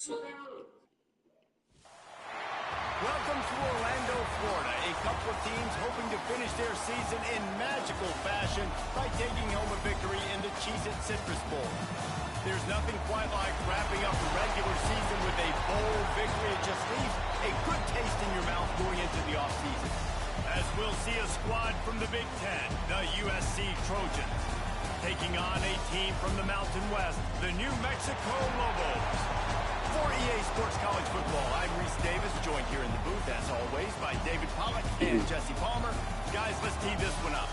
Welcome to Orlando, Florida, a couple of teams hoping to finish their season in magical fashion by taking home a victory in the Cheez-It Citrus Bowl. There's nothing quite like wrapping up the regular season with a bowl victory. It just leaves a good taste in your mouth going into the offseason. As we'll see a squad from the Big Ten, the USC Trojans, taking on a team from the Mountain West, the New Mexico Lobos. For EA Sports College Football, I'm Reese Davis, joined here in the booth, as always, by David Pollack and Jesse Palmer. Guys, let's tee this one up.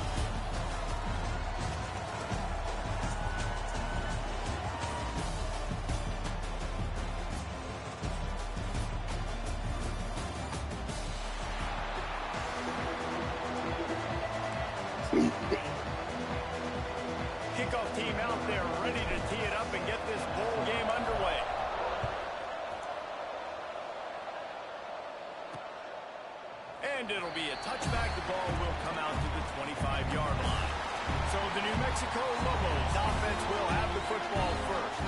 Kickoff team out there ready to tee it up and get this bowl game underway. And it'll be a touchback. The ball will come out to the 25-yard line. So the New Mexico Lobos offense will have the football first.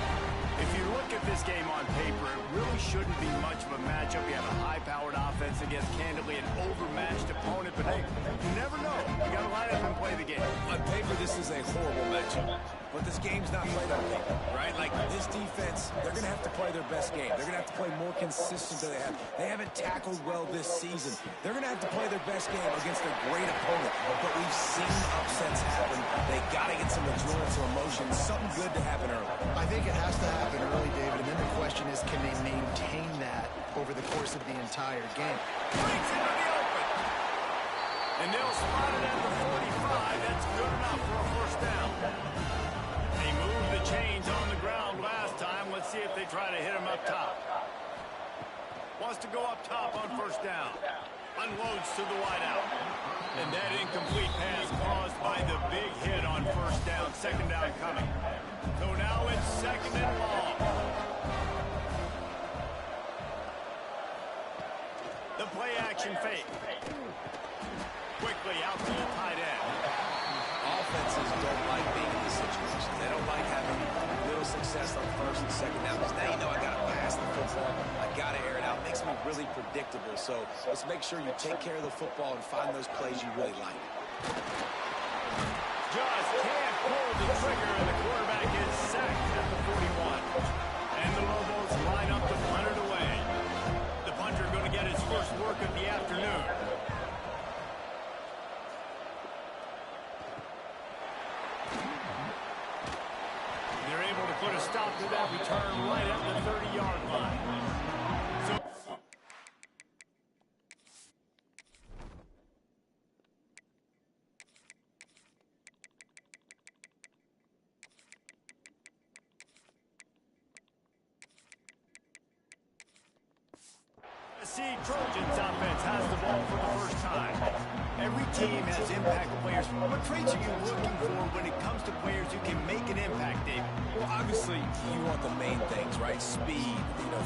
If you look at this game on paper, it really shouldn't be much of a matchup. You have a high-powered offense against, candidly, an overmatched opponent. But hey, you never know. You got to line up and play the game. On paper, this is a horrible matchup. But this game's not played on paper, right? Like, this defense, they're going to have to play their best game. They're going to have to play more consistent than they have. They haven't tackled well this season. They're going to have to play their best game against a great opponent. But we've seen upsets happen. They got to get some adrenaline, some emotion, something good to happen early. I think it has to happen early, David. And then the question is, can they maintain that over the course of the entire game? Breaks into the open. And they'll spot it at the 45. That's good enough for a first down. They moved the chains on the ground last time. Let's see if they try to hit him up top. Wants to go up top on first down. Unloads to the wideout. And that incomplete pass caused by the big hit on first down. Second down coming. So now it's second and long. The play action fake. Quickly out to the tight end. Offenses don't like being in this situation. They don't like having little success on first and second down. Because now you know I got to pass the football. I got to air it out. It makes me really predictable. So let's make sure you take care of the football and find those plays you really like. Just can't pull the trigger, and the quarterback is sacked at the 41. And the Lobos line up to punt it away. The punter going to get his first work of the afternoon. They're able to put a stop to that return right at the 30-yard line. So USC Trojans offense has the ball for the first time. Every team has impact players. What traits are you looking for when it comes to players who can make an impact, David? Well, obviously, you want the main things, right? Speed,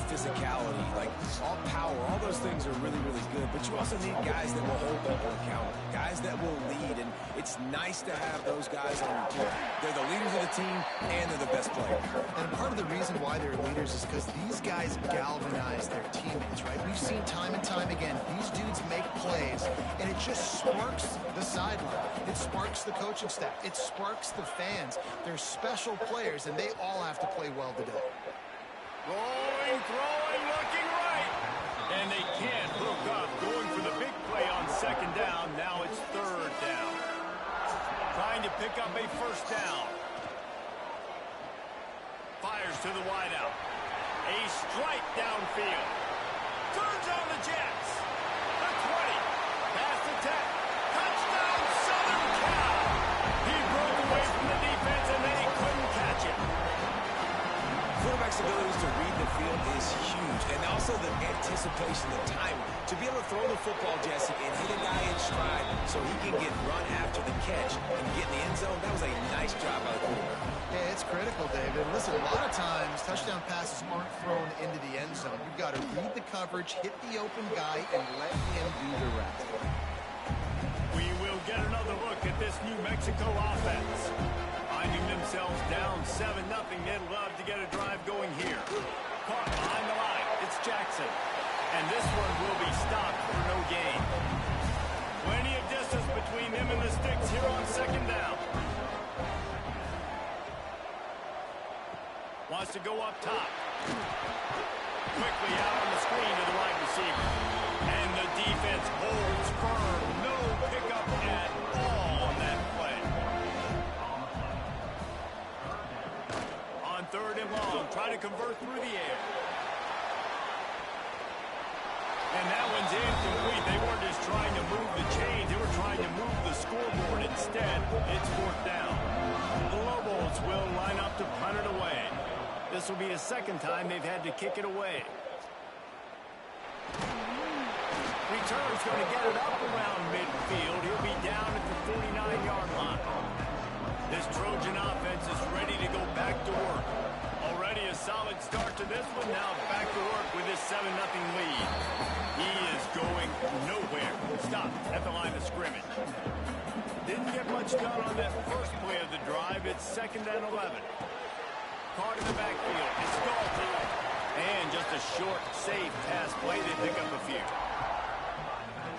physicality, like all power, all those things are really, really good. But you also need guys that will hold people accountable, guys that will lead, and it's nice to have those guys on your team. They're the leaders of the team, and they're the best players. And part of the reason why they're leaders is because these guys galvanize their teammates, right? We've seen time and time again, these dudes make plays, and it just sparks the sideline. It sparks the coaching staff. It sparks the fans. They're special players, and they all have to play well today. Rolling, throwing, looking right. And they can't hook up. Going for the big play on second down. Now it's third down. Trying to pick up a first down. Fires to the wideout. A strike downfield. Turns on the Jets. The 20. Past the 10. Touchdown, Southern Cal. He broke away from the defense, and then he couldn't catch it. Quarterback's abilities to read the field is huge. And also the anticipation, the time to be able to throw the football, Jesse, and hit a guy in stride so he can get run after the catch and get in the end zone. That was a nice job by the quarterback. Yeah, it's critical, David. Listen, a lot of times, touchdown passes aren't thrown into the end zone. You've got to read the coverage, hit the open guy, and let him do the rest. We will get another look at this New Mexico offense. Finding themselves down 7-0. They'd love to get a drive going here. Caught behind the line. Watson. And this one will be stopped for no gain. Plenty of distance between them and the sticks here on second down. Wants to go up top. Quickly out on the screen to the wide receiver. And the defense holds firm. No pickup at all on that play. On third and long, try to convert through the air. And that one's incomplete. They weren't just trying to move the chains. They were trying to move the scoreboard. Instead, it's fourth down. The Lobos will line up to punt it away. This will be a second time they've had to kick it away. Return's going to get it up around midfield. He'll be down at the 49-yard line. This Trojan offense is ready to go back to work. Already a solid start to this one. Now back to work with this 7-0 lead. He is going nowhere. Stopped at the line of scrimmage. Didn't get much done on that first play of the drive. It's 2nd and 11. Caught in the backfield. It's Dalton. And just a short, safe pass play. They pick up a few.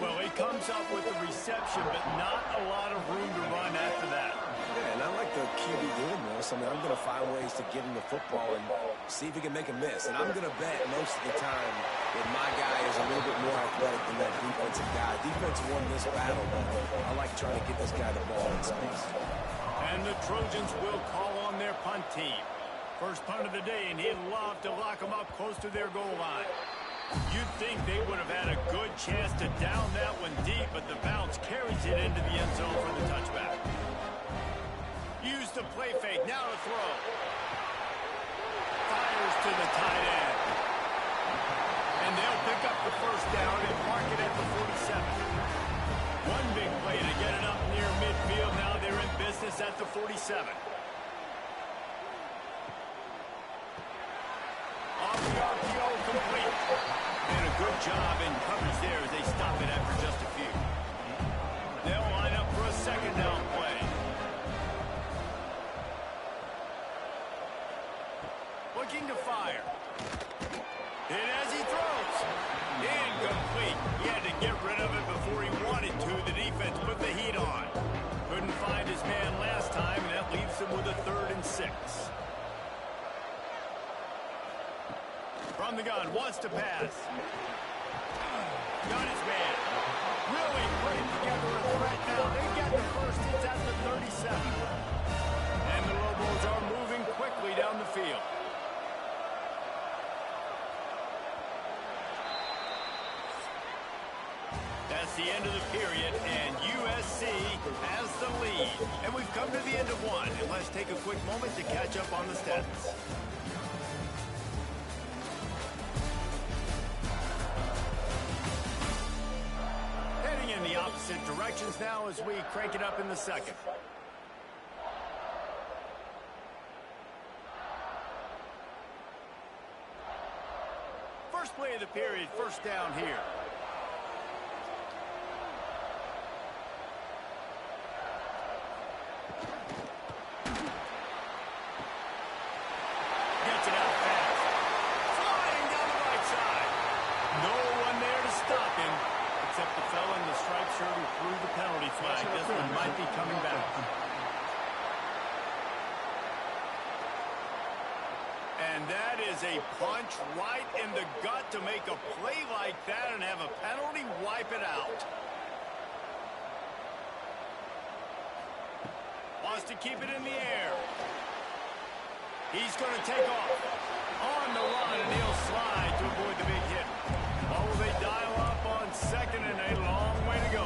Well, he comes up with the reception, but not a lot of room to run after that. Yeah, and I like the QB doing this. I mean, I'm going to find ways to give him the football and see if he can make a miss. And I'm going to bet most of the time that my guy is a little bit more athletic than that defensive guy. Defense won this battle, but I like trying to get this guy the ball in space. And the Trojans will call on their punt team. First punt of the day, and he'd love to lock them up close to their goal line. You'd think they would have had a good chance to down that one deep, but the bounce carries it into the end zone for the touchback. Use the play fake, now to throw. Fires to the tight end. And they'll pick up the first down and mark it at the 47. One big play to get it up near midfield. Now they're in business at the 47. Off the RPO, complete. And a good job in coverage there as they stop it after just a few. They'll line up for a second down play. Looking to fire. And as he throws, incomplete. He had to get rid of it before he wanted to. The defense put the heat on. Couldn't find his man last time, and that leaves him with a 3rd and 6. From the gun, wants to pass. Got his man. Really putting together a threat now. They get the first. It's at the 37. And the Lobos are moving quickly down the field. That's the end of the period, and USC has the lead. And we've come to the end of one. And let's take a quick moment to catch up on the stats. In the opposite directions now as we crank it up in the second. First play of the period, first down here. Gets it out fast. Flying down the right side. No one there to stop him. Except the fellow in the striped shirt who threw the penalty flag. This one might be coming back. And that is a punch right in the gut to make a play like that and have a penalty wipe it out. Wants to keep it in the air. He's going to take off. On the run, and he'll slide to avoid the big hit. What will they dial up on second, and a long way to go.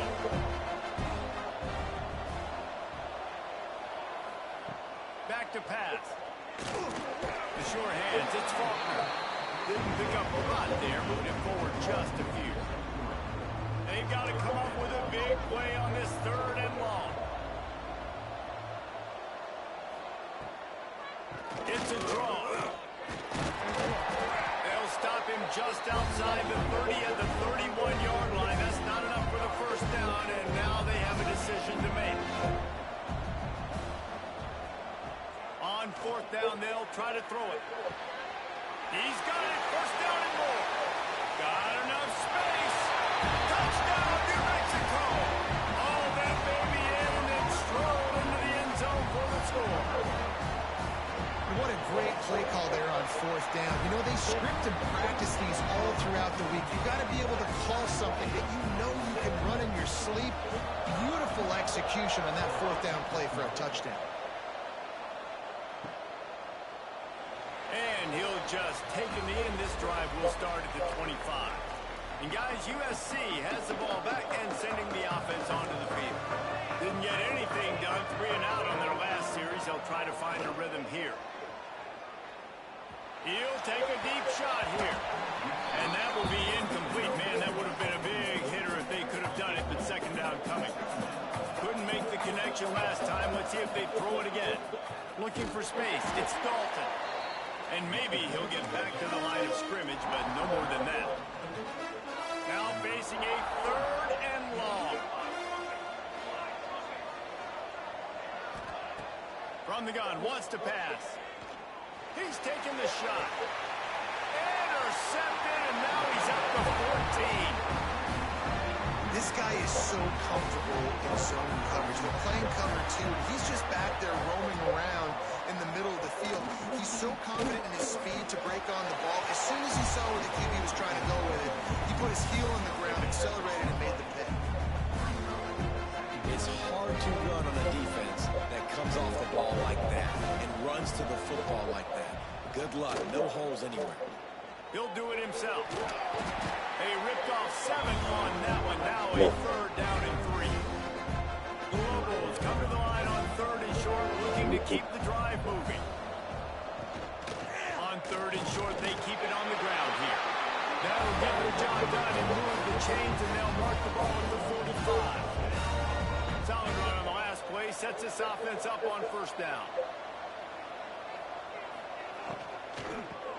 Back to pass. The sure hands, it's Faulkner. Didn't pick up a lot there, moving it forward just a few. They've got to come up with a big play on this 3rd and long. It's a draw. They'll stop him just outside the 30 at the 31-yard line. That's not enough for the first down, and now they have a decision to make. On 4th down, they'll try to throw it. He's got it. First down and more. You've got to be able to call something that you know you can run in your sleep. Beautiful execution on that fourth down play for a touchdown. And he'll just take him in. This drive will start at the 25. And guys, USC has the ball back and sending the offense onto the field. Didn't get anything done, 3 and out on their last series. They'll try to find a rhythm here. He'll take a deep shot here. And that will be incomplete. Man, that would have been a big hitter if they could have done it, but second down coming. Couldn't make the connection last time. Let's see if they throw it again. Looking for space. It's Dalton. And maybe he'll get back to the line of scrimmage, but no more than that. Now facing a 3rd and long. From the gun, wants to pass. He's taking the shot. Intercepted, and now he's up to 14. This guy is so comfortable in zone coverage. We're playing cover 2. He's just back there roaming around in the middle of the field. He's so confident in his speed to break on the ball. As soon as he saw where the QB was trying to go with it, he put his heel on the ground, accelerated, and made the pick. It's hard to run on a defense that comes off the ball like that and runs to the football like that. Good luck. No holes anywhere. He'll do it himself. They ripped off 7 on that one. Now a 3rd down and 3. The Lobos come to the line on 3rd and short, looking to keep the drive moving. On 3rd and short, they keep it on the ground here. That'll get the job done and move the chains, and they'll mark the ball at the 45. Solid run on the last play. Sets this offense up on 1st down.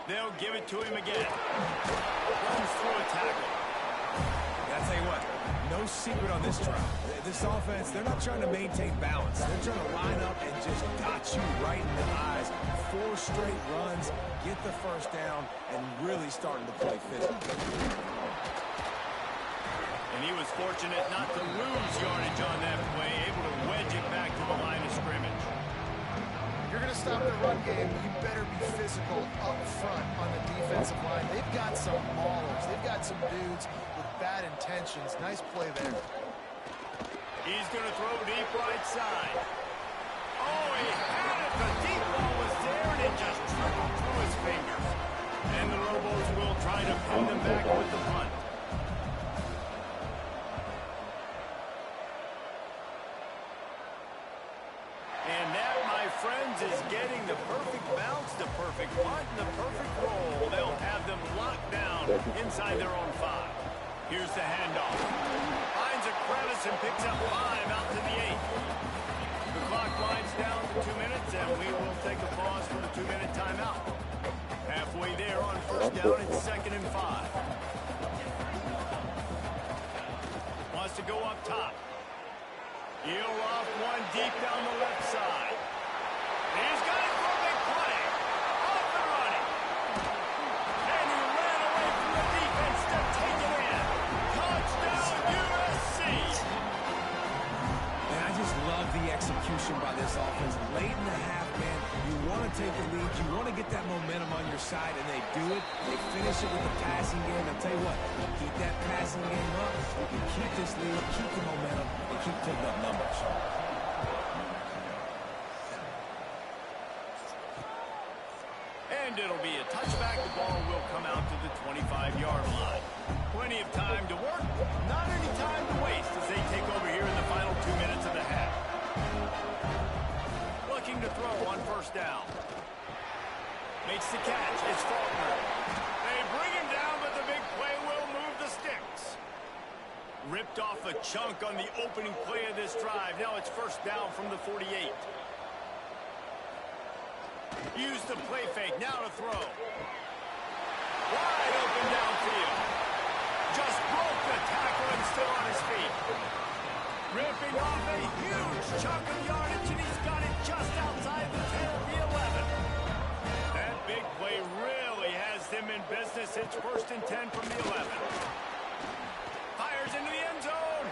They'll give it to him again. Runs through a tackle. I tell you what, no secret on this drive. This offense, they're not trying to maintain balance. They're trying to line up and just dot you right in the eyes. 4 straight runs, get the 1st down, and really starting to play physical. And he was fortunate not to lose yardage on that play, able to wedge it back to the line of scrimmage. If you're going to stop the run game, you better be physical up front on the defensive line. They've got some maulers. They've got some dudes with bad intentions. Nice play there. He's going to throw deep right side. Oh, he had it. The deep ball was there, and it just trickled through his fingers. And the Lobos will try to pin them back with the punt. And that, my friends, is getting the perfect bounce, the perfect punt, and the perfect roll. They'll have them locked down inside their own 5. Here's the handoff. Finds a crevice and picks up 5 out to the 8. The clock winds down to 2 minutes, and we will take a pause for the 2-minute timeout. Halfway there on 1st down, it's 2nd and 5. Wants to go up top. He'll off one deep down the left side. He's got it for a big play. Off and running. And he ran away from the defense to take it in. Touchdown, USC. And I just love the execution by this offense. Late in the half, man, you want to take the lead. You want to get that momentum on your side, and they do it. They finish it with the passing game. I'll tell you what, keep that passing game up. You keep this lead, keep the momentum, and keep putting up numbers. And it'll be a touchback. The ball will come out to the 25-yard line. Plenty of time to work, not any time to waste as they take over here in the final 2 minutes of the half. Looking to throw on 1st down. Makes the catch. It's Faulkner. They bring him down, but the big play will move the sticks. Ripped off a chunk on the opening play of this drive. Now it's 1st down from the 48. Use the play fake. Now to throw. Wide open downfield. Just broke the tackle and still on his feet. Ripping off a huge chunk of yardage, and he's got it just outside the 10 of the 11. That big play really has them in business. It's 1st and 10 from the 11. Fires into the end zone.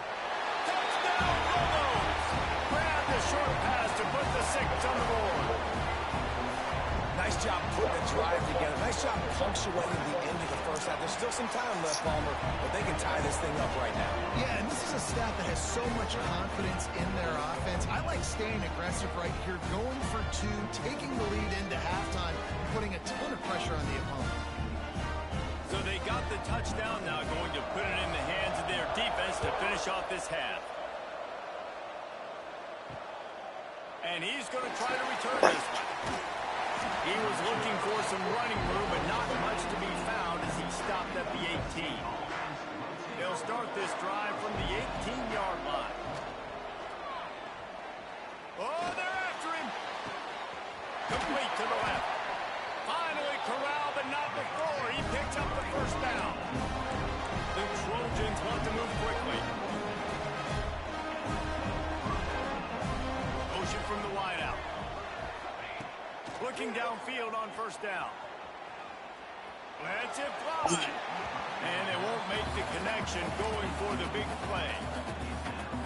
Touchdown, Lobos. Grab the short pass to put the 6 on the board. Nice job putting the drive together. Nice job punctuating the end of the 1st half. There's still some time left, Palmer, but they can tie this thing up right now. Yeah, and this is a staff that has so much confidence in their offense. I like staying aggressive right here, going for two, taking the lead into halftime, putting a ton of pressure on the opponent. So they got the touchdown, now going to put it in the hands of their defense to finish off this half. And he's going to try to return this one. He was looking for some running room, but not much to be found as he stopped at the 18. They'll start this drive from the 18-yard line. Oh, they're after him. Complete to the left. Finally corralled, but not before. He picks up the first down. The Trojans want to move quickly. Motion from the wideout. Looking downfield on first down. Lets it fly. And they won't make the connection going for the big play.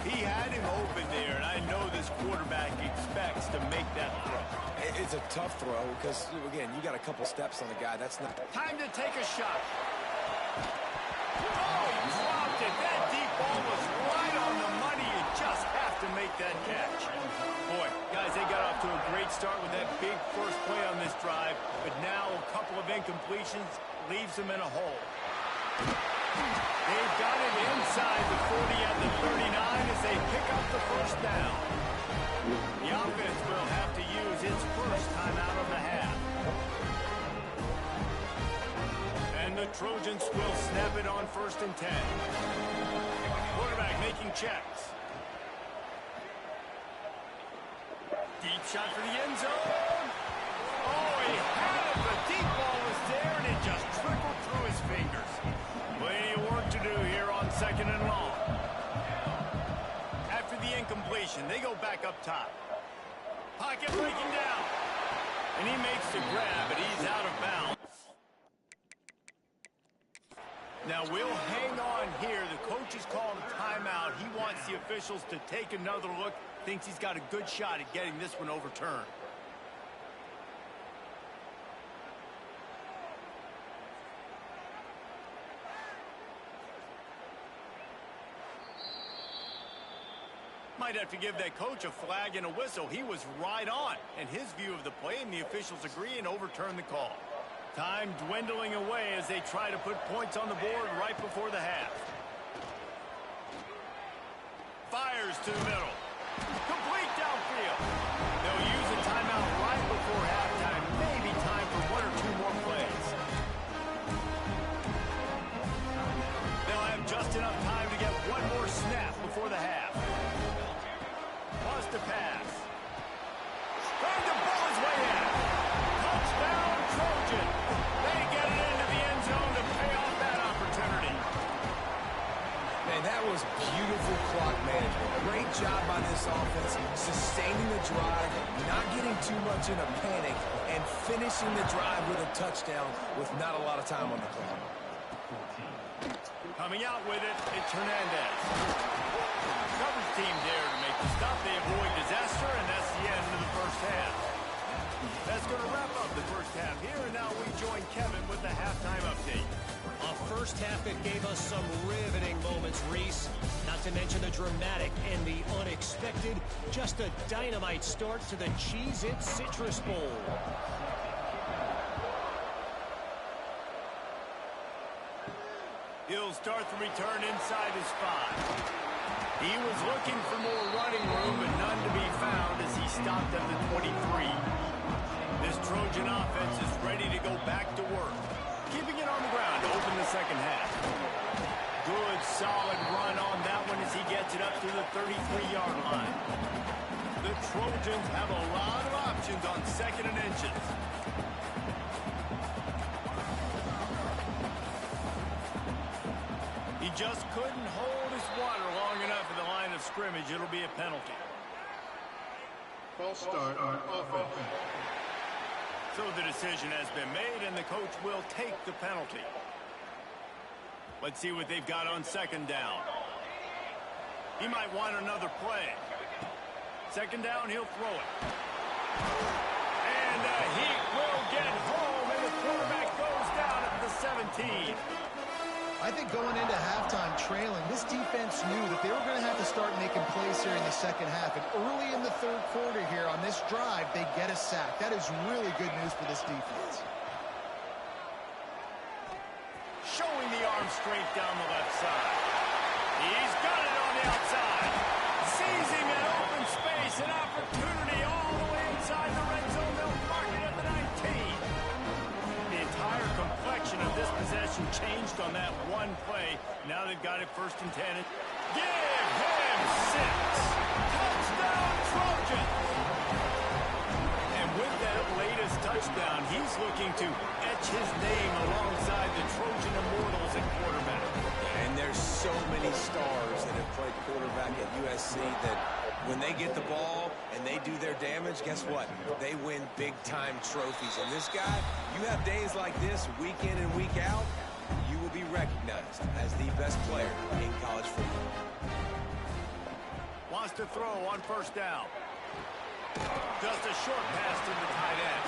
He had him open there, and I know this quarterback expects to make that throw. It's a tough throw because, again, you got a couple steps on the guy. That's not... Time to take a shot. Oh, he dropped it. That deep ball was right on the money. You just have to make that catch. Boy, guys, they got off to a great start with that big first play on this drive, but now a couple of incompletions leaves them in a hole. They've got it inside the 40 at the 39 as they pick up the first down. The offense will have to use its first time out of the half. And the Trojans will snap it on 1st and 10. Quarterback making checks. Deep shot for the end zone. Oh, he had it. The deep ball was there, and it just trickled through his fingers. Plenty of work to do here on 2nd and long. After the incompletion, they go back up top. Pocket breaking down. And he makes the grab, but he's out of bounds. Now we'll hang on here. The coach has called a timeout. He wants the officials to take another look. Thinks he's got a good shot at getting this one overturned. Might have to give that coach a flag and a whistle. He was right on in his view of the play, and the officials agree and overturn the call. Time dwindling away as they try to put points on the board right before the half. Fires to the middle. Complete downfield. They'll use a timeout right before halftime. Maybe time for 1 or 2 more plays. They'll have just enough time to get 1 more snap before the half. Bust a pass. Trying to ball his way in. Touchdown, Trojan. They get it into the end zone to pay off that opportunity. Man, that was beautiful clock management. Great job by this offense, sustaining the drive, not getting too much in a panic, and finishing the drive with a touchdown with not a lot of time on the clock. Coming out with it, it's Hernandez. Coverage team there to make the stop. They avoid disaster, and that's the end of the first half. That's going to wrap up the first half here, and now we join Kevin with the halftime update. A first half that gave us some riveting moments, Reese. Not to mention the dramatic and the unexpected. Just a dynamite start to the Cheez-It Citrus Bowl. He'll start the return inside his 5. He was looking for more running room, but none to be found as he stopped at the 23. This Trojan offense is ready to go back to work, keeping it on the ground to open the second half. Good, solid run on that one as he gets it up to the 33-yard line. The Trojans have a lot of options on 2nd and inches. He just couldn't hold his water long enough at the line of scrimmage. It'll be a penalty. False start on offense. So the decision has been made, and the coach will take the penalty. Let's see what they've got on 2nd down. He might want another play. 2nd down, he'll throw it. And he will get home, and the quarterback goes down at the 17. I think going into halftime trailing, this defense knew that they were going to have to start making plays here in the second half. And early in the third quarter here on this drive, they get a sack. That is really good news for this defense. Showing the arm strength down the left side. He's got it on the outside. Seizing an open space, an opportunity all the way inside the red zone. They'll mark it at the 19. The entire complexion of this possession changed on that one play. Now they've got it 1st and 10. Give him 6. Touchdown Trojans. And with that latest touchdown, he's looking to etch his name alongside the Trojan Immortals at quarterback. And there's so many stars that have played quarterback at USC that when they get the ball and they do their damage, guess what? They win big-time trophies. And this guy, you have days like this week in and week out, you will be recognized as the best player in college football. Wants to throw on 1st down. Just a short pass to the tight end.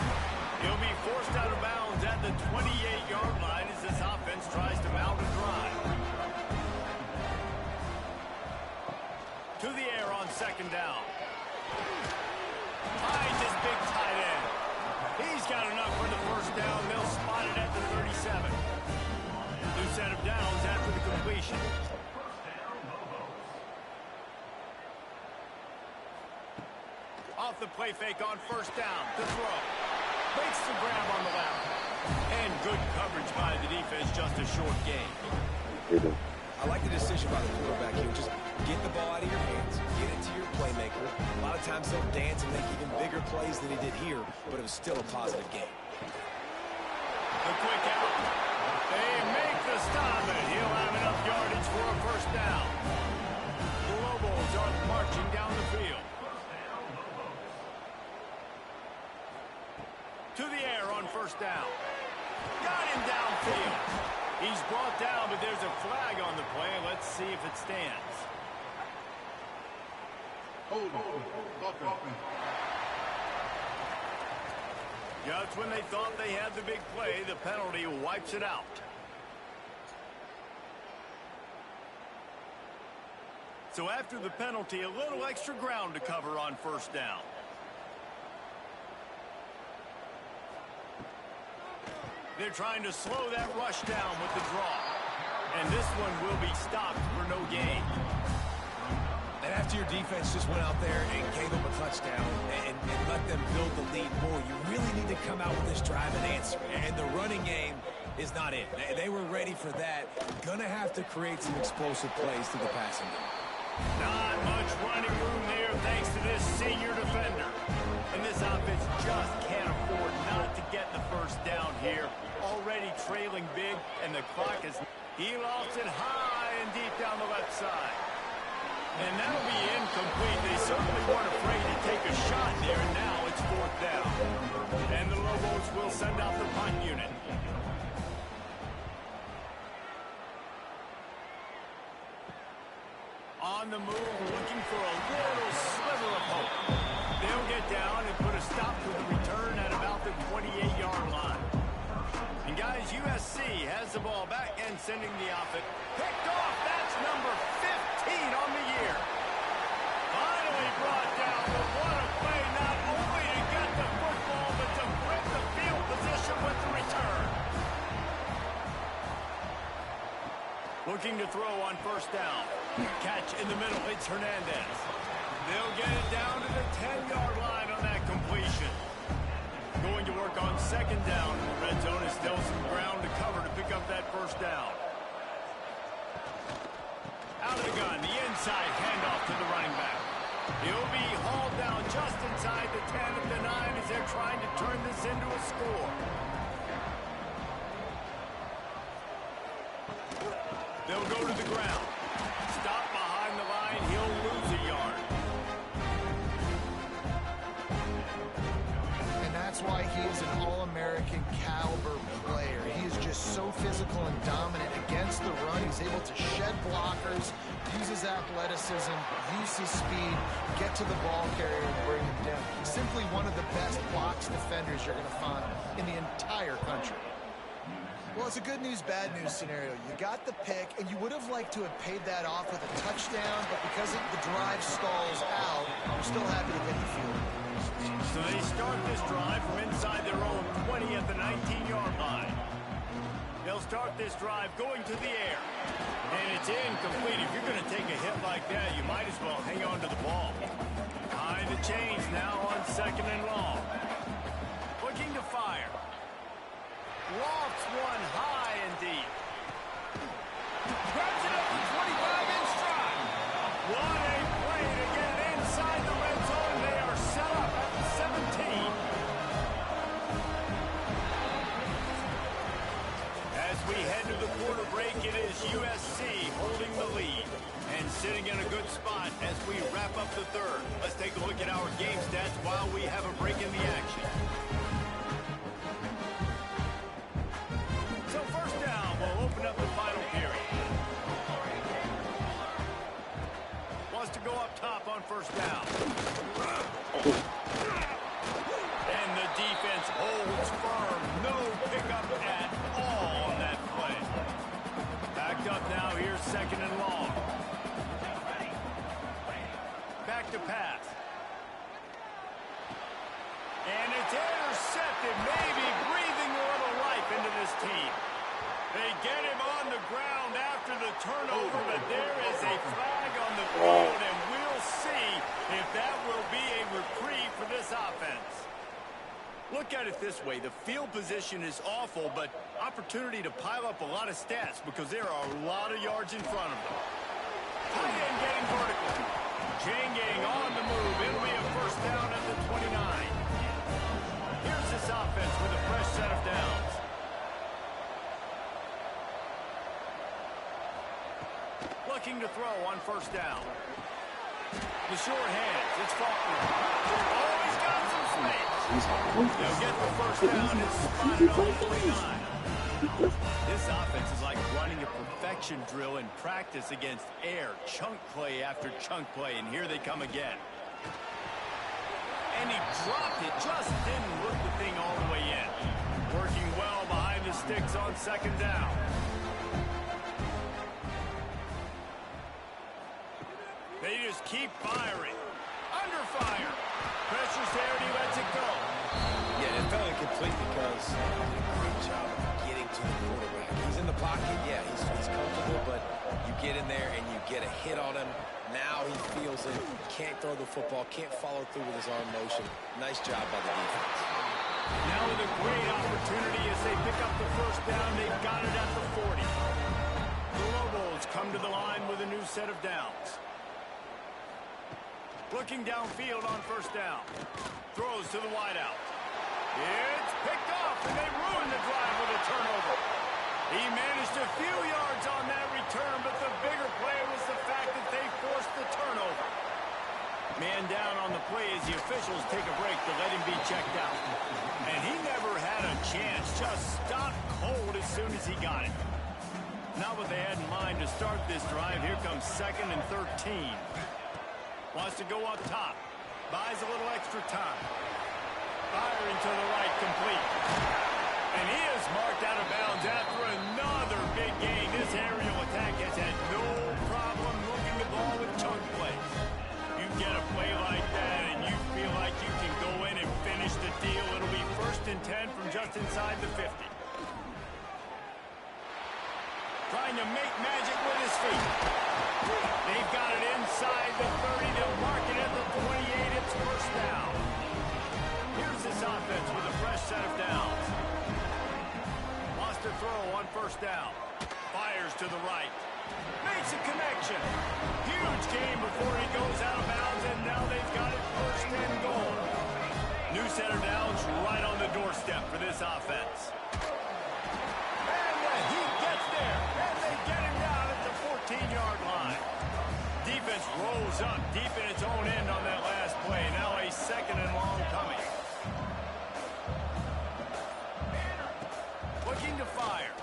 He'll be forced out of bounds at the 28-yard line as this offense tries to mount a drive. To the air on 2nd down. Finds his big tight end. He's got enough for the 1st down. They'll spot it at the 37. New set of downs after the completion. Off the play fake on 1st down. To throw. Makes the grab on the left. And good coverage by the defense. Just a short gain. I like the decision by the quarterback here. Just get the ball out of your hands. Get it to your playmaker. A lot of times he'll dance and make even bigger plays than he did here, but it was still a positive game. The quick out. They make the stop, and he'll have enough yardage for a 1st down. The Lobos are marching down the field. To the air on 1st down. Got him downfield. He's brought down, but there's a flag on the play. Let's see if it stands. Just when they thought they had the big play, the penalty wipes it out. So after the penalty, a little extra ground to cover on 1st down. They're trying to slow that rush down with the draw. And this one will be stopped for no gain. And after your defense just went out there and gave them a touchdown and let them build the lead more, you really need to come out with this drive and answer. And the running game is not it. They were ready for that. Gonna have to create some explosive plays through the passing game. Not much running room there thanks to this senior defender. And this offense just can't afford not to get the 1st down here. Already trailing big, and the clock is... He lost it high and deep down the left side. And that'll be incomplete. They certainly weren't afraid to take a shot there, and now it's 4th down. And the Lobos will send out the punt unit. On the move, looking for a little sliver of hope. They'll get down and put a stop to the return at about the 28-yard line. And guys, USC has the ball back and sending the offense. Picked off, that's number 15 on the year. Finally brought down, but what a play, not only to get the football, but to flip the field position with the return. Looking to throw on 1st down. Catch in the middle, it's Hernandez. They'll get it down to the 10-yard line on that completion. Going to work on 2nd down. The red zone is still some ground to cover to pick up that 1st down. Out of the gun, the inside handoff to the running back. He'll be hauled down just inside the 10 of the 9 as they're trying to turn this into a score. They'll go to the ground. Stop behind the line. He'll lose a yard. And that's why he is an All-American caliber player. He is just so physical and dominant against the run. He's able to shed blockers, use his athleticism, use his speed, get to the ball carrier and bring him down. Simply one of the best box defenders you're going to find in the entire country. Well, it's a good news, bad news scenario. You got the pick, and you would have liked to have paid that off with a touchdown, but because the drive stalls out, you're still happy to get the field. So they start this drive from inside their own 20 at the 19-yard line. They'll start this drive going to the air. And it's incomplete. If you're going to take a hit like that, you might as well hang on to the ball. Behind the chains now on 2nd and long. Looking to fire. Lofts one high and deep. Grabs it up to 25 in stride. What a play to get it inside the red zone. They are set up at the 17. As we head to the quarter break, it is USC holding the lead and sitting in a good spot as we wrap up the third. Let's take a look at our game stats while we have a break in the action. So first down will open up the final period. Wants to go up top on first down. And the defense holds firm. No pickup at all on that play. Backed up now. Here's 2nd and long. Back to pass. And it's intercepted. Maybe breathing a little life into this team. They get him on the ground after the turnover, but there is a flag on the field, and we'll see if that will be a reprieve for this offense. Look at it this way. The field position is awful, but opportunity to pile up a lot of stats because there are a lot of yards in front of them. Tight end getting vertical. Chain gang on the move. It'll be a first down at the 29. Here's this offense with a fresh set of downs. Looking to throw on first down. The short hands. It's Faulkner. Oh, he's got some space. They'll get the first down. It's spotted on the 29. This offense is like running a perfection drill in practice against air. Chunk play after chunk play, and here they come again. And he dropped it. Just didn't look the thing all the way in. Working well behind the sticks on 2nd down. They just keep firing. Under fire. Pressure's there and he lets it go. Yeah, it felt incomplete because he did a great job of getting to the quarterback. He's in the pocket. Yeah, he's comfortable, but you get in there and you get a hit on him. Now he feels it. Can't throw the football. Can't follow through with his arm motion. Nice job by the defense. Now with a great opportunity as they pick up the first down. They've got it at the 40. The Lobos come to the line with a new set of downs. Looking downfield on first down. Throws to the wideout. It's picked off, and they ruin the drive with a turnover. He managed a few yards on that return, but the bigger play was the fact that they forced the turnover. Man down on the play as the officials take a break to let him be checked out. And he never had a chance. Just stopped cold as soon as he got it. Not what they had in mind to start this drive. Here comes 2nd and 13. Wants to go up top. Buys a little extra time. Firing to the right, complete. And he is marked out of bounds after another big gain. This aerial attack has had no problem moving the ball with chunk plays. You get a play like that and you feel like you can go in and finish the deal. It'll be 1st and 10 from just inside the 50. Trying to make magic with his feet. They've got it inside the 30. They'll mark it at the 28. It's first down. Here's this offense with a fresh set of downs. Wants to throw on first down. Fires to the right. Makes a connection. Huge game before he goes out of bounds, and now they've got it 1st and goal. New set of downs right on the doorstep for this offense. And the Heat gets there, and they get him down at the 14-yard line. Defense rolls up deep in its own end on that last play. Now a 2nd and long coming. Looking to fire.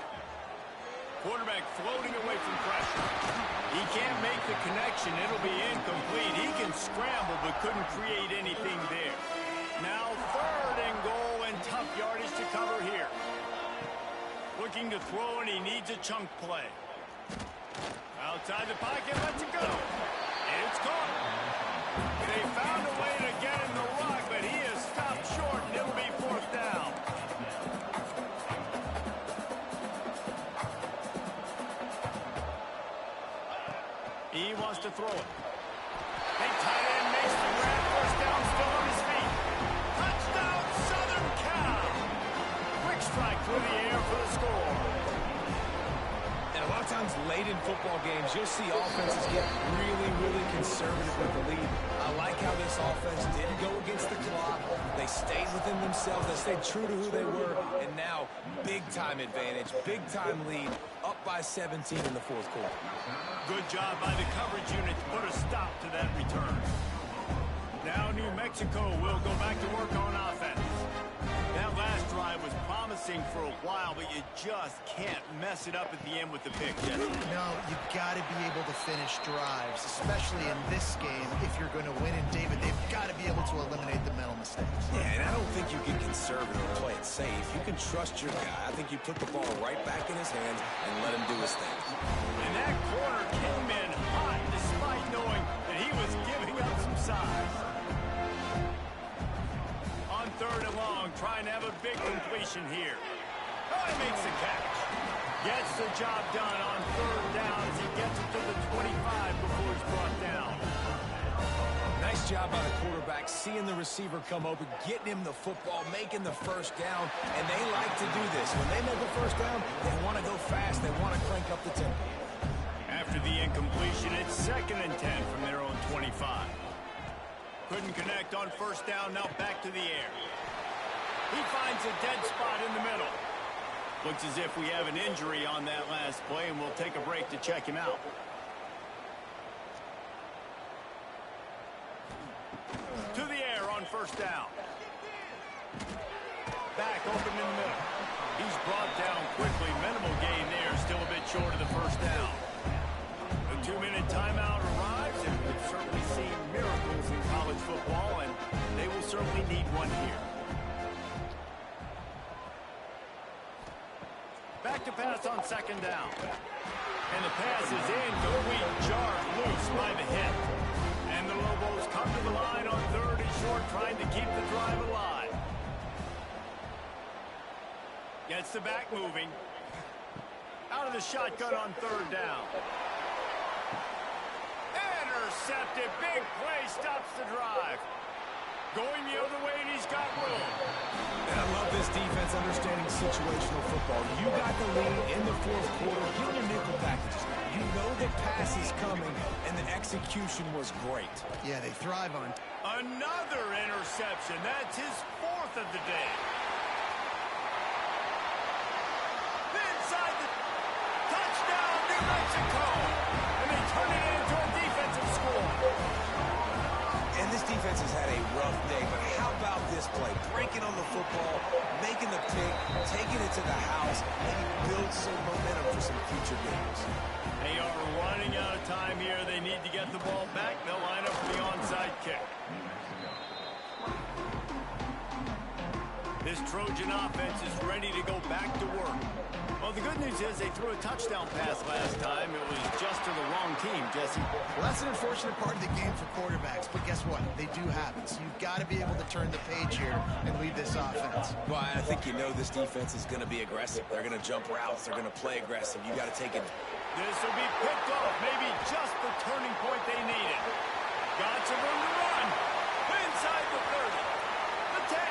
Quarterback floating away from pressure. He can't make the connection. It'll be incomplete. He can scramble but couldn't create anything there. Now 3rd and goal and tough yardage to cover here. Looking to throw, and he needs a chunk play. Outside the pocket, lets it go. It's caught. They found a way to get in the rock, but he is stopped short, and it'll be fourth down. He wants to throw it. Big tight end makes the grab. First down, still on his feet. Touchdown, Southern Cal. Quick strike through the air for the score. And a lot of times late in football games, you'll see offenses get really, really conservative with the lead. I like how this offense didn't go against the clock. They stayed within themselves. They stayed true to who they were. And now, big-time advantage, big-time lead, up by 17 in the fourth quarter. Good job by the coverage unit to put a stop to that return. Now New Mexico will go back to work on offense. That last drive was promising for a while, but you just can't mess it up at the end with the pick, Jesse. No, you've got to be able to finish drives, especially in this game. If you're going to win in David, they've got to be able to eliminate the mental mistakes. Yeah, and I don't think you get conservative or play it safe. You can trust your guy. I think you put the ball right back in his hands and let him do his thing. And that corner came in hot despite knowing that he was giving up some size. On third and long, trying to have a big completion here. Oh, he makes the catch. Gets the job done on third down as he gets it to the 25 before he's brought down. Nice job by the quarterback, seeing the receiver come open, getting him the football, making the first down, and they like to do this. When they make a first down, they want to go fast. They want to crank up the tempo. After the incompletion, it's 2nd and 10 from their own 25. Couldn't connect on first down, now back to the air. He finds a dead spot in the middle. Looks as if we have an injury on that last play, and we'll take a break to check him out. To the air on first down. Back open in the middle. He's brought down quickly. Minimal gain there, still a bit short of the first down. The 2-minute timeout arrives, and we've certainly seen miracles in college football, and they will certainly need one here. Back to pass on second down. And the pass is in, complete, jarred loose by the hip. And the Lobos come to the line on third and short, trying to keep the drive alive. Gets the back moving. Out of the shotgun on third down. Intercepted. Big play stops the drive. Going the other way, and he's got room. And I love this defense understanding situational football. You got the lead in the fourth quarter. Get your nickel packages. You know the pass is coming, and the execution was great. Yeah, they thrive on. Another interception. That's his 4th of the day. Inside the touchdown, New Mexico. And they turn it into a defensive score. And this defense has had a rough day, but how about this play? Breaking on the football, making the pick, taking it to the house, and build some momentum for some future games. They are running out of time here. They need to get the ball back. They'll line up for the onside kick. This Trojan offense is ready to go back to work. Well, the good news is they threw a touchdown pass last time. It was just to the wrong team, Jesse. Well, that's an unfortunate part of the game for quarterbacks, but guess what? They do have it. So you've got to be able to turn the page here and lead this offense. Well, I think you know this defense is going to be aggressive. They're going to jump routes. They're going to play aggressive. You got to take it. This will be picked off. Maybe just the turning point they needed. Got some room to run. Inside the 30. The 10.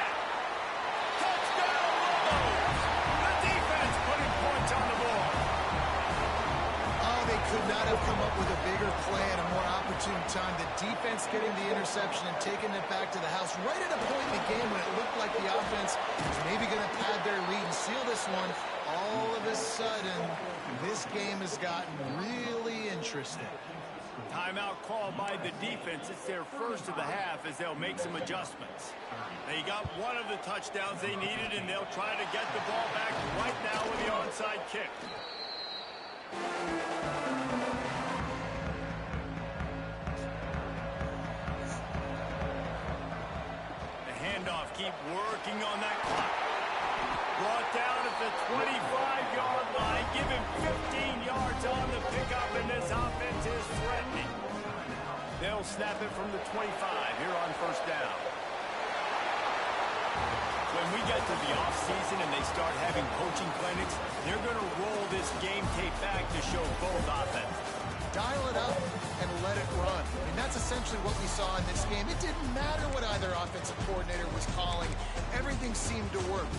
Touchdown, Lobos. The defense putting points on the board. Oh, they could not have come up with a bigger play at a more opportune time. The defense getting the interception and taking it back to the house right at a point in the game when it looked like the offense was maybe going to pad their lead and seal this one. All of a sudden, this game has gotten really interesting. Timeout called by the defense. It's their first of the half as they'll make some adjustments. They got one of the touchdowns they needed, and they'll try to get the ball back right now with the onside kick. The handoff, keep working on that clock. Brought down at the 25-yard line. Give him 15 yards on the pickup, and this offense is threatening. They'll snap it from the 25 here on first down. When we get to the offseason and they start having coaching clinics, they're going to roll this game tape back to show both offenses. Dial it up and let it run. And that's essentially what we saw in this game. It didn't matter what either offensive coordinator was calling. Everything seemed to work.